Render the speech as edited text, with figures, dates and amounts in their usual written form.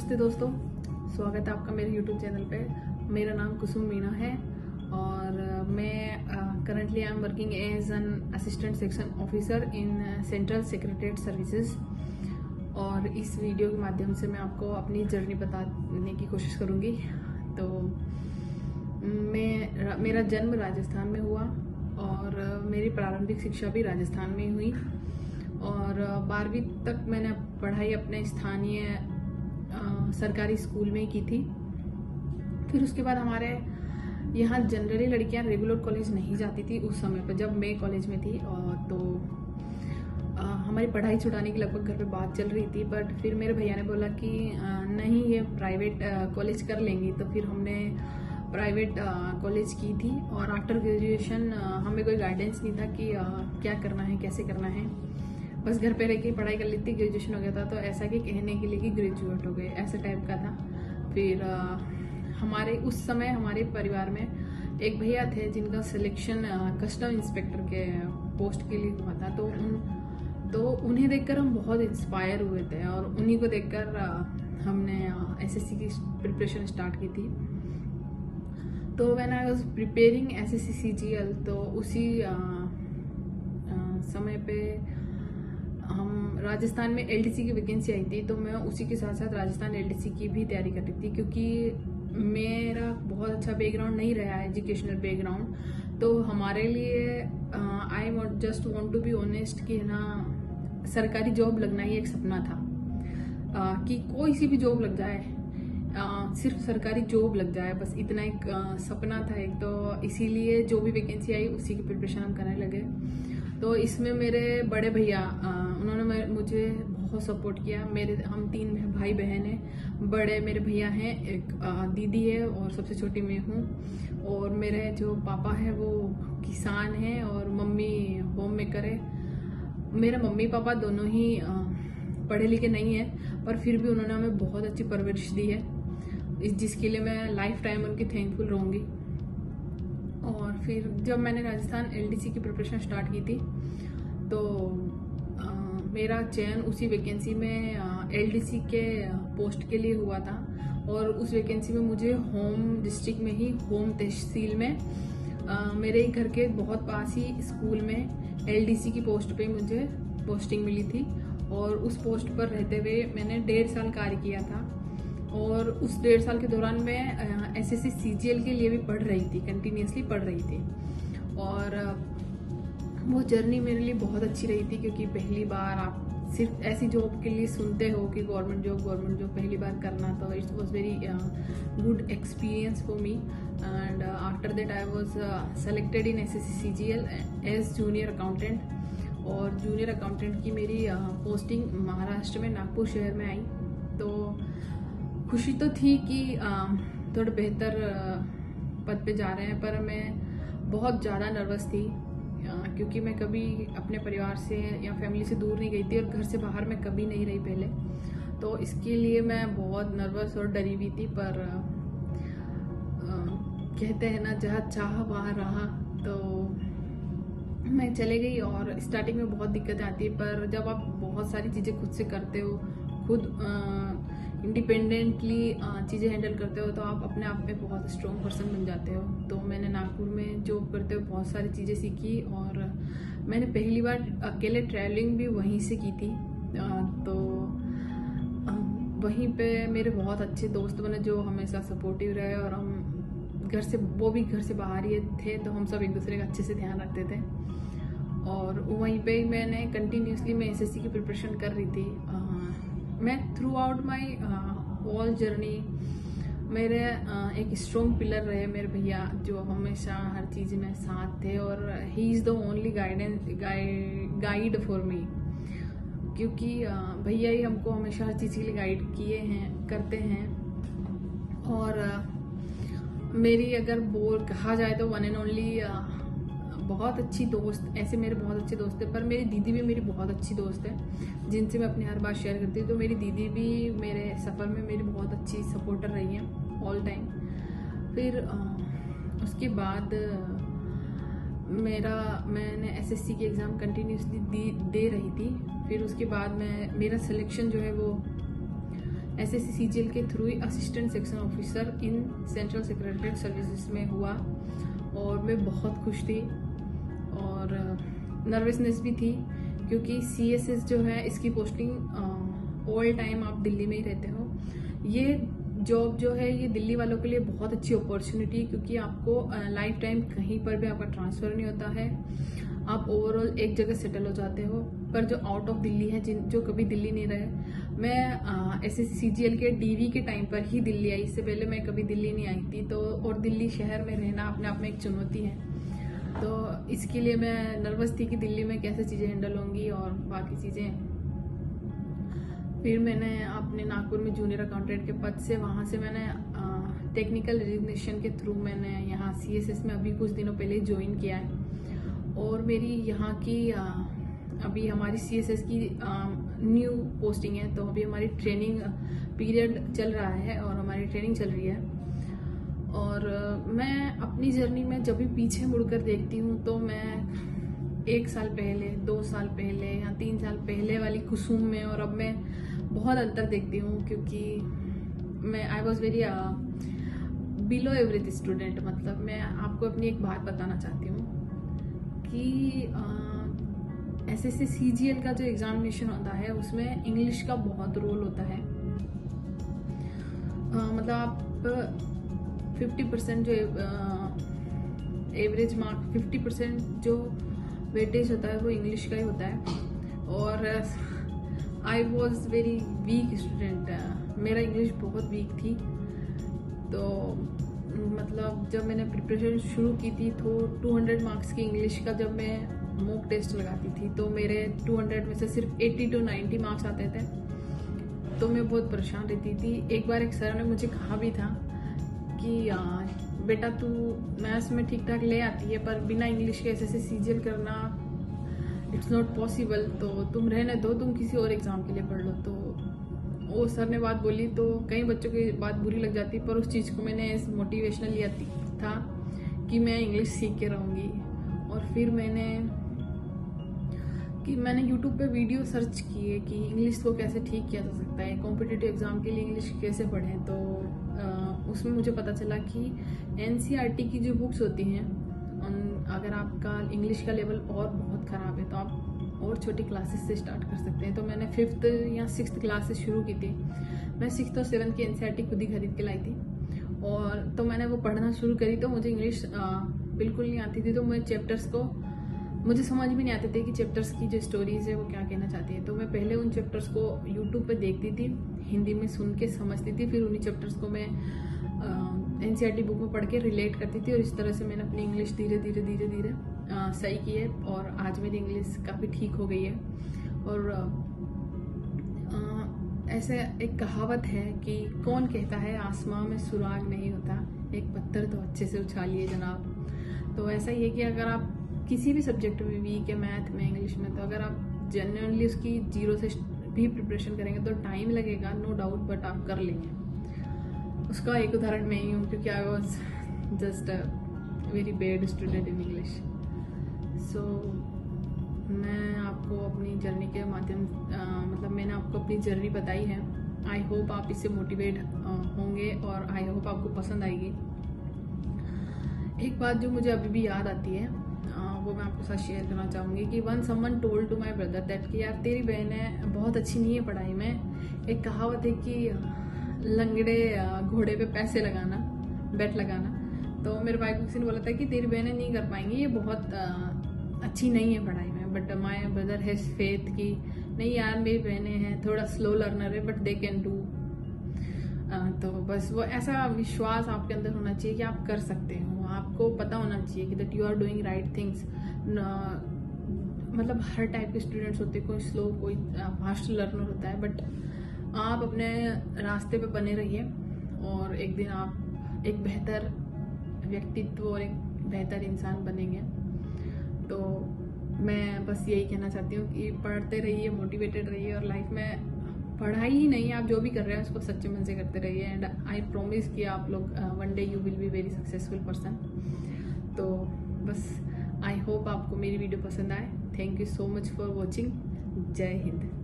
नमस्ते दोस्तों, स्वागत है आपका मेरे YouTube चैनल पे। मेरा नाम कुसुम मीना है और मैं currently I am working as an assistant section officer in central secretariat services. और इस वीडियो के माध्यम से मैं आपको अपनी जर्नी बताने की कोशिश करूँगी। तो मेरा जन्म राजस्थान में हुआ और मेरी प्रारंभिक शिक्षा भी राजस्थान में हुई और 12वीं तक मैंने पढ़ाई अपने स्थानीय सरकारी स्कूल में ही की थी। फिर उसके बाद हमारे यहाँ जनरली लड़कियाँ रेगुलर कॉलेज नहीं जाती थी उस समय पर, जब मैं कॉलेज में थी। और तो हमारी पढ़ाई छुड़ाने की लगभग घर पे बात चल रही थी, बट फिर मेरे भैया ने बोला कि नहीं, ये प्राइवेट कॉलेज कर लेंगी। तो फिर हमने प्राइवेट कॉलेज की थी और आफ्टर ग्रेजुएशन हमें कोई गाइडेंस नहीं था कि क्या करना है, कैसे करना है। बस घर पे रह के पढ़ाई कर लेती, ग्रेजुएशन हो गया था तो ऐसा कि कहने के लिए कि ग्रेजुएट हो गए, ऐसा टाइप का था। फिर हमारे उस समय हमारे परिवार में एक भैया थे जिनका सिलेक्शन कस्टम इंस्पेक्टर के पोस्ट के लिए हुआ था। तो उन्हें देखकर हम बहुत इंस्पायर हुए थे और उन्हीं को देखकर हमने एसएससी की प्रिपरेशन स्टार्ट की थी। तो when I was preparing SSC CGL, तो उसी समय पे हम राजस्थान में एलडीसी की वैकेंसी आई थी, तो मैं उसी के साथ साथ राजस्थान एलडीसी की भी तैयारी कर रही थी। क्योंकि मेरा बहुत अच्छा बैकग्राउंड नहीं रहा है, एजुकेशनल बैकग्राउंड। तो हमारे लिए I just want to be honest कि ना, सरकारी जॉब लगना ही एक सपना था। कि कोई सी भी जॉब लग जाए, सिर्फ सरकारी जॉब लग जाए, बस इतना एक सपना था एक। तो इसीलिए जो भी वैकेंसी आई उसी की प्रिपरेशन हम करने लगे। तो इसमें मेरे बड़े भैया उन्होंने मुझे बहुत सपोर्ट किया। हम 3 भाई बहन हैं। बड़े मेरे भैया हैं, एक दीदी है और सबसे छोटी मैं हूँ। और मेरे जो पापा है वो किसान हैं और मम्मी होम मेकर है। मेरे मम्मी पापा दोनों ही पढ़े लिखे नहीं हैं, पर फिर भी उन्होंने हमें बहुत अच्छी परवरिश दी है, जिसके लिए मैं लाइफ टाइम उनकी थैंकफुल रहूँगी। और फिर जब मैंने राजस्थान एलडीसी की प्रिपरेशन स्टार्ट की थी, तो मेरा चयन उसी वैकेंसी में एलडीसी के पोस्ट के लिए हुआ था। और उस वैकेंसी में मुझे होम डिस्ट्रिक्ट में ही, होम तहसील में, मेरे घर के बहुत पास ही स्कूल में एलडीसी की पोस्ट पे मुझे पोस्टिंग मिली थी। और उस पोस्ट पर रहते हुए मैंने 1.5 साल कार्य किया था। और उस 1.5 साल के दौरान मैं एसएससी सीजीएल के लिए भी पढ़ रही थी, कंटिन्यूसली पढ़ रही थी। और वो जर्नी मेरे लिए बहुत अच्छी रही थी, क्योंकि पहली बार आप सिर्फ ऐसी जॉब के लिए सुनते हो कि गवर्नमेंट जॉब पहली बार करना। तो it was very good experience for me. And after that I was selected in SSC CGL as junior accountant. और जूनियर अकाउंटेंट की मेरी पोस्टिंग महाराष्ट्र में नागपुर शहर में आई। तो खुशी तो थी कि थोड़ा बेहतर पद पे जा रहे हैं, पर मैं बहुत ज़्यादा नर्वस थी। क्योंकि मैं कभी अपने परिवार से या फैमिली से दूर नहीं गई थी और घर से बाहर मैं कभी नहीं रही पहले। तो इसके लिए मैं बहुत नर्वस और डरी हुई थी। पर कहते हैं ना, जहाँ चाह वहाँ रहा। तो मैं चले गई। और स्टार्टिंग में बहुत दिक्कतें आती है, पर जब आप बहुत सारी चीज़ें खुद से करते हो, खुद इंडिपेंडेंटली चीज़ें हैंडल करते हो, तो आप अपने आप में बहुत स्ट्रॉन्ग पर्सन बन जाते हो। तो मैंने नागपुर में जॉब करते हुए बहुत सारी चीज़ें सीखी। और मैंने पहली बार अकेले ट्रैवलिंग भी वहीं से की थी। तो वहीं पे मेरे बहुत अच्छे दोस्त बने जो हमेशा सपोर्टिव रहे। और वो भी घर से बाहर ही थे, तो हम सब एक दूसरे का अच्छे से ध्यान रखते थे। और वहीं पे मैंने कंटिन्यूसली मैं एसएससी की प्रिपरेशन कर रही थी। मैं through out my all journey मेरे एक स्ट्रॉन्ग पिलर रहे मेरे भैया, जो हमेशा हर चीज़ में साथ थे। और he is the only guide for me. क्योंकि भैया ही हमको हमेशा हर चीज़ के लिए गाइड किए हैं, करते हैं। और मेरी अगर कहा जाए तो वन एंड ओनली बहुत अच्छी दोस्त, ऐसे मेरे बहुत अच्छे दोस्त हैं। पर मेरी दीदी भी मेरी बहुत अच्छी दोस्त है, जिनसे मैं अपनी हर बात शेयर करती हूँ। तो मेरी दीदी भी मेरे सफ़र में मेरी बहुत अच्छी सपोर्टर रही हैं ऑल टाइम। फिर उसके बाद मैंने एसएससी की एग्ज़ाम कंटिन्यूसली दे रही थी। फिर उसके बाद मेरा सिलेक्शन जो है वो SSC CGL के through he assistant section officer in central secretariat services में हुआ और मैं बहुत खुश थी और नर्वसनेस भी थी क्योंकि CSS जो है इसकी पोस्टिंग ऑल टाइम आप दिल्ली में ही रहते हो। ये जॉब जो है ये दिल्ली वालों के लिए बहुत अच्छी अपॉर्चुनिटी, क्योंकि आपको लाइफ टाइम कहीं पर भी आपका ट्रांसफ़र नहीं होता है, आप ओवरऑल एक जगह सेटल हो जाते हो। पर जो आउट ऑफ दिल्ली है, जो कभी दिल्ली नहीं रहे, मैं SSC CGL के DV के टाइम पर ही दिल्ली आई, इससे पहले मैं कभी दिल्ली नहीं आई थी। तो और दिल्ली शहर में रहना अपने आप में एक चुनौती है, तो इसके लिए मैं नर्वस थी कि दिल्ली में कैसे चीज़ें हैंडल होंगी और बाकी चीज़ें। फिर मैंने अपने नागपुर में जूनियर अकाउंटेंट के पद से, वहाँ से मैंने टेक्निकल रेजिग्नेशन के थ्रू मैंने यहाँ CSS में अभी कुछ दिनों पहले ज्वाइन किया है। और मेरी यहाँ की अभी हमारी CSS की न्यू पोस्टिंग है, तो अभी हमारी ट्रेनिंग पीरियड चल रहा है और हमारी ट्रेनिंग चल रही है। और मैं अपनी जर्नी में जब भी पीछे मुड़कर देखती हूँ तो मैं 1 साल पहले, 2 साल पहले या 3 साल पहले वाली कुसुम में और अब मैं बहुत अंतर देखती हूँ, क्योंकि मैं I was very below average student. मतलब मैं आपको अपनी एक बात बताना चाहती हूँ कि SSC CGL का जो एग्जामिनेशन होता है उसमें इंग्लिश का बहुत रोल होता है। मतलब आप 50% जो एवरेज मार्क 50% जो वेटेज होता है वो इंग्लिश का ही होता है। और I was very weak student, मेरा इंग्लिश बहुत वीक थी। तो मतलब जब मैंने प्रिपरेशन शुरू की थी तो 200 मार्क्स की इंग्लिश का जब मैं मॉक टेस्ट लगाती थी तो मेरे 200 में से सिर्फ 80 to 90 मार्क्स आते थे, तो मैं बहुत परेशान रहती थी। एक बार एक सर ने मुझे कहा भी था कि बेटा तू मैथ्स में ठीक ठाक ले आती है पर बिना इंग्लिश के SSC CGL करना इट्स नॉट पॉसिबल, तो तुम रहने दो, तुम किसी और एग्ज़ाम के लिए पढ़ लो। तो वो सर ने बात बोली तो कई बच्चों की बात बुरी लग जाती, पर उस चीज़ को मैंने एज मोटिवेशनल लिया था कि मैं इंग्लिश सीख के रहूँगी। और फिर मैंने यूट्यूब पे वीडियो सर्च किए कि इंग्लिश को कैसे ठीक किया जा सकता है, कॉम्पिटिटिव एग्ज़ाम के लिए इंग्लिश कैसे पढ़ें। तो उसमें मुझे पता चला कि NCERT की जो बुक्स होती हैं, अगर आपका इंग्लिश का लेवल और बहुत ख़राब है तो आप और छोटी क्लासेस से स्टार्ट कर सकते हैं। तो मैंने 5th या 6th क्लास से शुरू की थी। मैं 6th और 7th की NCERT खुद ही खरीद के लाई थी और तो मैंने वो पढ़ना शुरू करी। तो मुझे इंग्लिश बिल्कुल नहीं आती थी, तो मैं चैप्टर्स को मुझे समझ भी नहीं आते थे कि चैप्टर्स की जो स्टोरीज है वो क्या कहना चाहती है। तो मैं पहले उन चैप्टर्स को यूट्यूब पे देखती थी, हिंदी में सुन के समझती थी, फिर उन्हीं चैप्टर्स को मैं NCERT बुक में पढ़ के रिलेट करती थी और इस तरह से मैंने अपनी इंग्लिश धीरे धीरे सही की है और आज मेरी इंग्लिश काफ़ी ठीक हो गई है। और ऐसे एक कहावत है कि कौन कहता है आसमां में सुराग नहीं होता, एक पत्थर तो अच्छे से उछालिए जनाब। तो ऐसा ही है कि अगर आप किसी भी सब्जेक्ट में वीक है, मैथ में, इंग्लिश में, तो अगर आप जेन्युइनली उसकी 0 से भी प्रिपरेशन करेंगे तो टाइम लगेगा नो डाउट, बट आप कर लेंगे। उसका एक उदाहरण मैं ही हूँ, क्योंकि I was just a very bad student in English. So मैं आपको अपनी जर्नी के माध्यम मतलब मैंने आपको अपनी जर्नी बताई है। आई होप आप इससे मोटिवेट होंगे और आई होप आपको पसंद आएगी। एक बात जो मुझे अभी भी याद आती है वो मैं आपके साथ शेयर करना चाहूँगी कि one someone told to my brother that कि यार तेरी बहन बहुत अच्छी नहीं है पढ़ाई में। एक कहावत है कि लंगड़े घोड़े पे पैसे लगाना, बेट लगाना। तो मेरे भाई को किसी ने बोला था कि तेरी बहनें नहीं कर पाएंगी, ये बहुत अच्छी नहीं है पढ़ाई में। But my brother has faith कि नहीं यार मेरी बहनें हैं, थोड़ा स्लो लर्नर है बट दे कैन डू। तो बस वो ऐसा विश्वास आपके अंदर होना चाहिए कि आप कर सकते हो। आपको पता होना चाहिए कि that you are doing right things. मतलब हर टाइप के स्टूडेंट्स होते हैं, कोई स्लो कोई फास्ट लर्नर होता है, बट आप अपने रास्ते पे बने रहिए और एक दिन आप एक बेहतर व्यक्तित्व और एक बेहतर इंसान बनेंगे। तो मैं बस यही कहना चाहती हूँ कि पढ़ते रहिए, मोटिवेटेड रहिए और लाइफ में पढ़ाई ही नहीं, आप जो भी कर रहे हैं उसको सच्चे मन से करते रहिए। एंड आई प्रॉमिस कि आप लोग one day you will be very successful person. तो बस आई होप आपको मेरी वीडियो पसंद आए। Thank you so much for watching. जय हिंद।